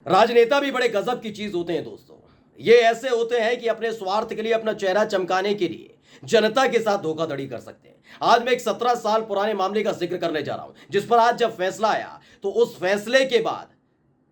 राजनेता भी बड़े गजब की चीज होते हैं दोस्तों। ये ऐसे होते हैं कि अपने स्वार्थ के लिए, अपना चेहरा चमकाने के लिए जनता के साथ धोखाधड़ी कर सकते हैं। आज मैं एक 17 साल पुराने मामले का जिक्र करने जा रहा हूं, जिस पर आज जब फैसला आया तो उस फैसले के बाद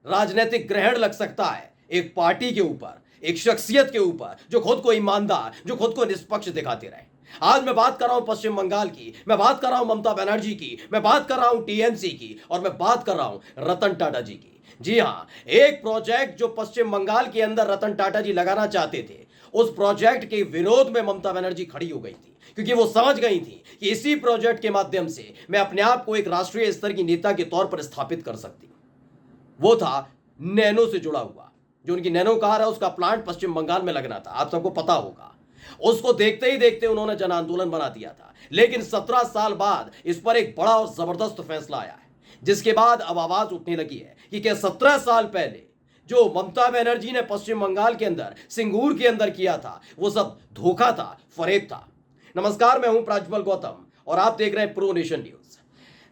राजनीतिक ग्रहण लग सकता है एक पार्टी के ऊपर, एक शख्सियत के ऊपर जो खुद को ईमानदार, जो खुद को निष्पक्ष दिखाते रहे। आज मैं बात कर रहा हूं पश्चिम बंगाल की, मैं बात कर रहा हूं ममता बनर्जी की, मैं बात कर रहा हूं टीएमसी की, और मैं बात कर रहा हूं रतन टाटा जी की। जी हां, एक प्रोजेक्ट जो पश्चिम बंगाल के अंदर रतन टाटा जी लगाना चाहते थे, उस प्रोजेक्ट के विरोध में ममता बनर्जी खड़ी हो गई थी, क्योंकि वो समझ गई थी कि इसी प्रोजेक्ट के माध्यम से मैं अपने आप को एक राष्ट्रीय स्तर की नेता के तौर पर स्थापित कर सकती हूं। वो था नैनो से जुड़ा हुआ, जो उनकी नैनो कार है, उसका प्लांट पश्चिम बंगाल में लगना था, आप सबको पता होगा। उसको देखते ही देखते उन्होंने जन आंदोलन बना दिया था। लेकिन 17 साल बाद इस पर एक बड़ा और जबरदस्त फैसला आया है, जिसके बाद अब आवाज उठने लगी है कि क्या 17 साल पहले जो ममता बनर्जी ने पश्चिम बंगाल के अंदर, सिंगूर के अंदर किया था, वो सब धोखा था, फरेब था। नमस्कार, मैं हूं प्राज्वल गौतम और आप देख रहे हैं प्रो नेशन न्यूज।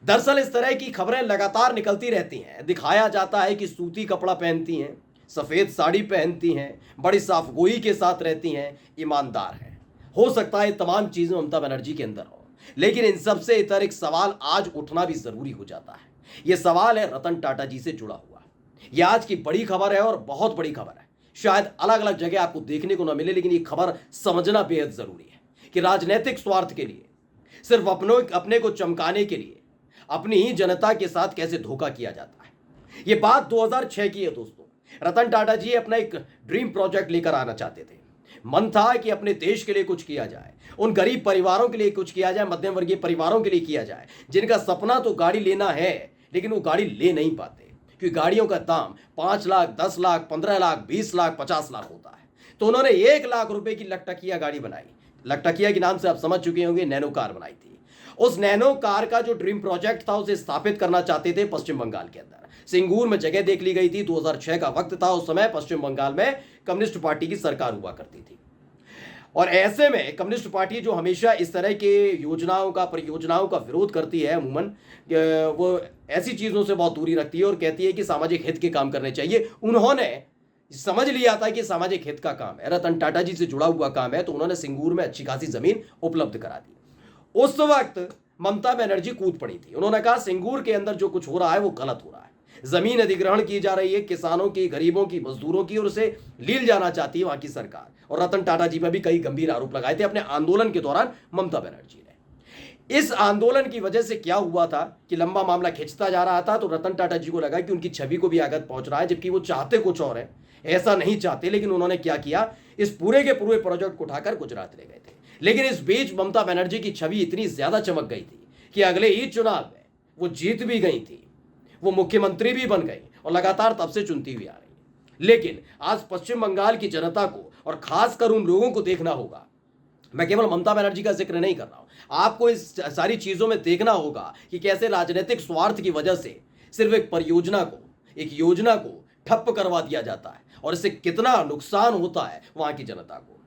दरअसल इस तरह की खबरें लगातार निकलती रहती हैं। दिखाया जाता है कि सूती कपड़ा पहनती हैं, सफेद साड़ी पहनती हैं, बड़ी साफगोई के साथ रहती हैं, ईमानदार हैं। हो सकता है तमाम चीजें ममता बनर्जी के अंदर हो, लेकिन इन सबसे इतर एक सवाल आज उठना भी जरूरी हो जाता है। यह सवाल है रतन टाटा जी से जुड़ा हुआ। यह आज की बड़ी खबर है और बहुत बड़ी खबर है। शायद अलग अलग जगह आपको देखने को ना मिले, लेकिन यह खबर समझना बेहद जरूरी है कि राजनीतिक स्वार्थ के लिए, सिर्फ अपने को चमकाने के लिए अपनी ही जनता के साथ कैसे धोखा किया जाता है। यह बात 2006 की है दोस्तों। रतन टाटा जी अपना एक ड्रीम प्रोजेक्ट लेकर आना चाहते थे। मन था कि अपने देश के लिए कुछ किया जाए, उन गरीब परिवारों के लिए कुछ किया जाए, मध्यम वर्गीय परिवारों के लिए किया जाए, जिनका सपना तो गाड़ी लेना है, लेकिन वो गाड़ी ले नहीं पाते, क्योंकि गाड़ियों का दाम 5 लाख, 10 लाख, 15 लाख, 20 लाख, 50 लाख होता है। तो उन्होंने 1 लाख रुपए की लखटकिया गाड़ी बनाई। लखटकिया के नाम से आप समझ चुके होंगे, नैनो कार बनाई थी। उस नैनो कार का जो ड्रीम प्रोजेक्ट था, उसे स्थापित करना चाहते थे पश्चिम बंगाल के अंदर। सिंगूर में जगह देख ली गई थी। 2006 का वक्त था। उस समय पश्चिम बंगाल में कम्युनिस्ट पार्टी की सरकार हुआ करती थी, और ऐसे में कम्युनिस्ट पार्टी जो हमेशा इस तरह के योजनाओं का, परियोजनाओं का विरोध करती है, अमूमन वो ऐसी चीजों से बहुत दूरी रखती है और कहती है कि सामाजिक हित के काम करने चाहिए। उन्होंने समझ लिया था कि सामाजिक हित का काम है, रतन टाटा जी से जुड़ा हुआ काम है, तो उन्होंने सिंगूर में अच्छी खासी जमीन उपलब्ध करा दी। उस वक्त ममता बनर्जी कूद पड़ी थी। उन्होंने कहा सिंगूर के अंदर जो कुछ हो रहा है वो गलत हो रहा है। जमीन अधिग्रहण की जा रही है किसानों की, गरीबों की, मजदूरों की, और उसे लील जाना चाहती है वहां की सरकार। और रतन टाटा जी पर भी कई गंभीर आरोप लगाए थे अपने आंदोलन के दौरान ममता बनर्जी ने। इस आंदोलन की वजह से क्या हुआ था कि लंबा मामला खिंचता जा रहा था, तो रतन टाटा जी को लगा कि उनकी छवि को भी आघात पहुंच रहा है, जबकि वो चाहते कुछ और है, ऐसा नहीं चाहते। लेकिन उन्होंने क्या किया, इस पूरे के पूरे प्रोजेक्ट को उठाकर गुजरात ले गए थे। लेकिन इस बीच ममता बनर्जी की छवि इतनी ज्यादा चमक गई थी कि अगले ही चुनाव में वो जीत भी गई थी, वो मुख्यमंत्री भी बन गई और लगातार तब से चुनती हुई आ रही। लेकिन आज पश्चिम बंगाल की जनता को और खासकर उन लोगों को देखना होगा, मैं केवल ममता बनर्जी का जिक्र नहीं कर रहा हूं, आपको इस सारी चीजों में देखना होगा कि कैसे राजनीतिक स्वार्थ की वजह से सिर्फ एक परियोजना को, एक योजना को ठप्प करवा दिया जाता है, और इससे कितना नुकसान होता है वहां की जनता को।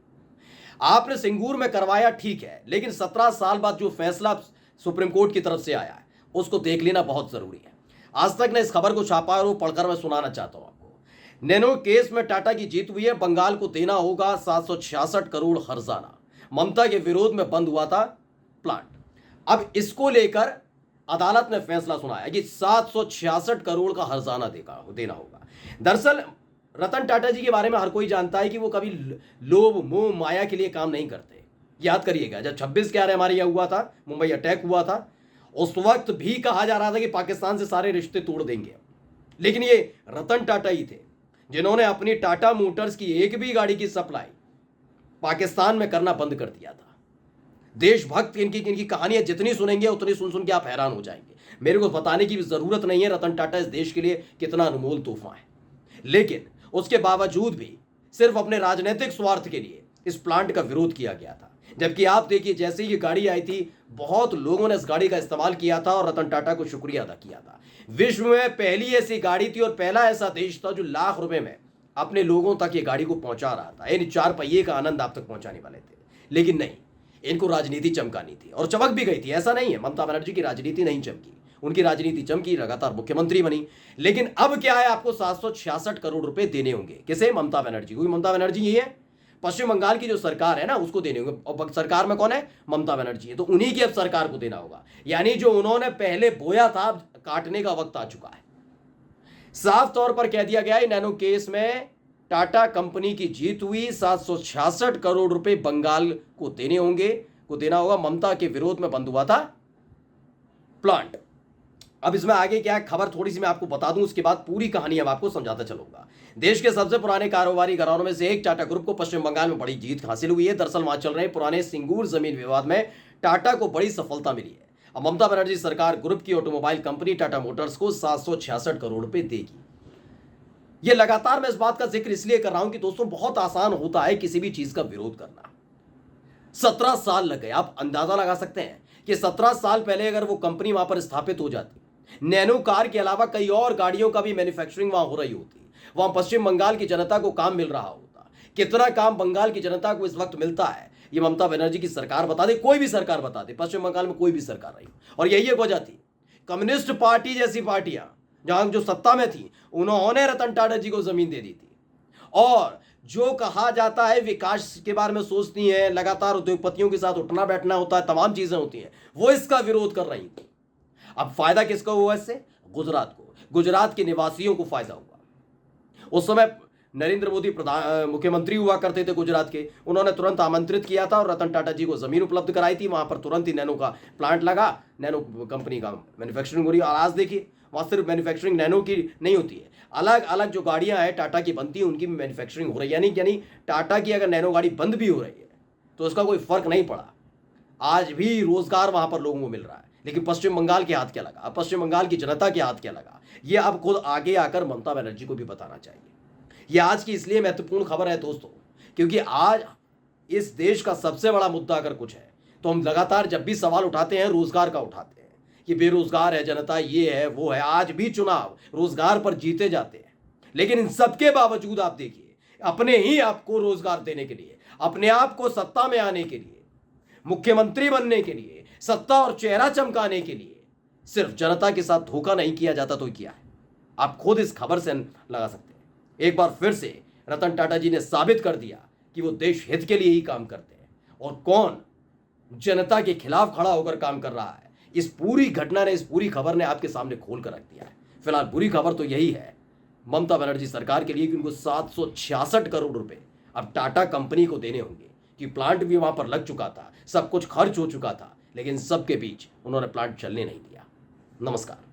आपने सिंगूर में करवाया, ठीक है, लेकिन 17 साल बाद जो फैसला सुप्रीम कोर्ट की तरफ से आया है, उसको देख लेना बहुत जरूरी है। आज तक ने इस खबर को छापा और वो पढ़कर मैं सुनाना चाहता हूं आपको। नैनो केस में टाटा की जीत हुई है। बंगाल को देना होगा 766 करोड़ हर्जाना। ममता के विरोध में बंद हुआ था प्लांट। अब इसको लेकर अदालत ने फैसला सुनाया कि 766 करोड़ का हर्जाना देना होगा। दरअसल रतन टाटा जी के बारे में हर कोई जानता है कि वो कभी लोभ, मोह, माया के लिए काम नहीं करते। याद करिएगा, जब 26/11 हमारे यहाँ हुआ था, मुंबई अटैक हुआ था, उस वक्त भी कहा जा रहा था कि पाकिस्तान से सारे रिश्ते तोड़ देंगे। लेकिन ये रतन टाटा ही थे जिन्होंने अपनी टाटा मोटर्स की एक भी गाड़ी की सप्लाई पाकिस्तान में करना बंद कर दिया था। देशभक्त इनकी कहानियां जितनी सुनेंगे उतनी सुन के आप हैरान हो जाएंगे। मेरे को बताने की भी जरूरत नहीं है रतन टाटा इस देश के लिए कितना अनमोल तोहफा है। लेकिन उसके बावजूद भी सिर्फ अपने राजनीतिक स्वार्थ के लिए इस प्लांट का विरोध किया गया था। जबकि आप देखिए, जैसे ही ये गाड़ी आई थी, बहुत लोगों ने इस गाड़ी का इस्तेमाल किया था और रतन टाटा को शुक्रिया अदा किया था। विश्व में पहली ऐसी गाड़ी थी और पहला ऐसा देश था जो लाख रुपए में अपने लोगों तक ये गाड़ी को पहुंचा रहा था। यानी 4 पहिए का आनंद आप तक पहुंचाने वाले थे। लेकिन नहीं, इनको राजनीति चमकानी थी और चमक भी गई थी। ऐसा नहीं है ममता बनर्जी की राजनीति नहीं चमकी, उनकी राजनीति चमकी, लगातार मुख्यमंत्री बनी। लेकिन अब क्या है, आपको 766 करोड़ रुपए देने होंगे। किसे? ममता बनर्जी को। ममता बनर्जी ये है, पश्चिम बंगाल की जो सरकार है ना, उसको देने होंगे। और सरकार में कौन है? ममता बनर्जी है। तो उन्हीं की अब सरकार को देना होगा। यानी जो उन्होंने पहले बोया था, अब काटने का वक्त आ चुका है। साफ तौर पर कह दिया गया है, नैनो केस में टाटा कंपनी की जीत हुई। 766 करोड़ रुपए बंगाल को देने होंगे, को देना होगा। ममता के विरोध में बंद हुआ था प्लांट। अब इसमें आगे क्या है, खबर थोड़ी सी मैं आपको बता दूं, उसके बाद पूरी कहानी अब आपको समझाता चलूंगा। देश के सबसे पुराने कारोबारी घरानों में से एक टाटा ग्रुप को पश्चिम बंगाल में बड़ी जीत हासिल हुई है। दरअसल वहां चल रहे पुराने सिंगूर जमीन विवाद में टाटा को बड़ी सफलता मिली है। अब ममता बनर्जी सरकार ग्रुप की ऑटोमोबाइल कंपनी टाटा मोटर्स को 766 करोड़ रुपए देगी। यह लगातार मैं इस बात का जिक्र इसलिए कर रहा हूं कि दोस्तों, बहुत आसान होता है किसी भी चीज का विरोध करना। 17 साल लग गए। आप अंदाजा लगा सकते हैं कि 17 साल पहले अगर वो कंपनी वहां पर स्थापित हो जाती, नैनो कार के अलावा कई और गाड़ियों का भी मैन्युफैक्चरिंग वहां हो रही होती, वहां पश्चिम बंगाल की जनता को काम मिल रहा होता। कितना काम बंगाल की जनता को इस वक्त मिलता है, ये ममता बनर्जी की सरकार बता दे, कोई भी सरकार बता दे, पश्चिम बंगाल में कोई भी सरकार रही। और यही एक वजह थी, कम्युनिस्ट पार्टी जैसी पार्टियां जहां जो सत्ता में थी, उन्होंने रतन टाटा जी को जमीन दे दी थी। और जो कहा जाता है विकास के बारे में सोचती हैं, लगातार उद्योगपतियों के साथ उठना बैठना होता है, तमाम चीजें होती हैं, वो इसका विरोध कर रही थी। अब फायदा किसको हुआ इससे? गुजरात को, गुजरात के निवासियों को फायदा हुआ। उस समय नरेंद्र मोदी मुख्यमंत्री हुआ करते थे गुजरात के। उन्होंने तुरंत आमंत्रित किया था और रतन टाटा जी को जमीन उपलब्ध कराई थी। वहां पर तुरंत ही नैनो का प्लांट लगा, नैनो कंपनी का मैन्युफैक्चरिंग हो रही है। और आज देखिए, वहां सिर्फ मैन्युफैक्चरिंग नैनो की नहीं होती है, अलग अलग जो गाड़ियां हैं टाटा की बनती है, उनकी मैन्युफैक्चरिंग हो रही है। यानी टाटा की अगर नैनो गाड़ी बंद भी हो रही है तो उसका कोई फर्क नहीं पड़ा। आज भी रोजगार वहां पर लोगों को मिल रहा है। लेकिन पश्चिम बंगाल के हाथ क्या लगा? अब पश्चिम बंगाल की जनता के हाथ क्या लगा? ये अब खुद आगे आकर ममता बनर्जी को भी बताना चाहिए। यह आज की इसलिए महत्वपूर्ण खबर है दोस्तों, क्योंकि आज इस देश का सबसे बड़ा मुद्दा अगर कुछ है तो हम लगातार जब भी सवाल उठाते हैं, रोजगार का उठाते हैं कि बेरोजगार है जनता, ये है वो है। आज भी चुनाव रोजगार पर जीते जाते हैं, लेकिन इन सबके बावजूद आप देखिए, अपने ही आपको रोजगार देने के लिए, अपने आप को सत्ता में आने के लिए, मुख्यमंत्री बनने के लिए, सत्ता और चेहरा चमकाने के लिए सिर्फ जनता के साथ धोखा नहीं किया जाता तो क्या है? आप खुद इस खबर से लगा सकते हैं। एक बार फिर से रतन टाटा जी ने साबित कर दिया कि वो देश हित के लिए ही काम करते हैं और कौन जनता के खिलाफ खड़ा होकर काम कर रहा है। इस पूरी घटना ने, इस पूरी खबर ने आपके सामने खोल कर रख दिया है। फिलहाल बुरी खबर तो यही है ममता बनर्जी सरकार के लिए कि उनको 766 करोड़ रुपए अब टाटा कंपनी को देने होंगे, कि प्लांट भी वहां पर लग चुका था, सब कुछ खर्च हो चुका था, लेकिन सबके बीच उन्होंने प्लांट चलने नहीं दिया। नमस्कार।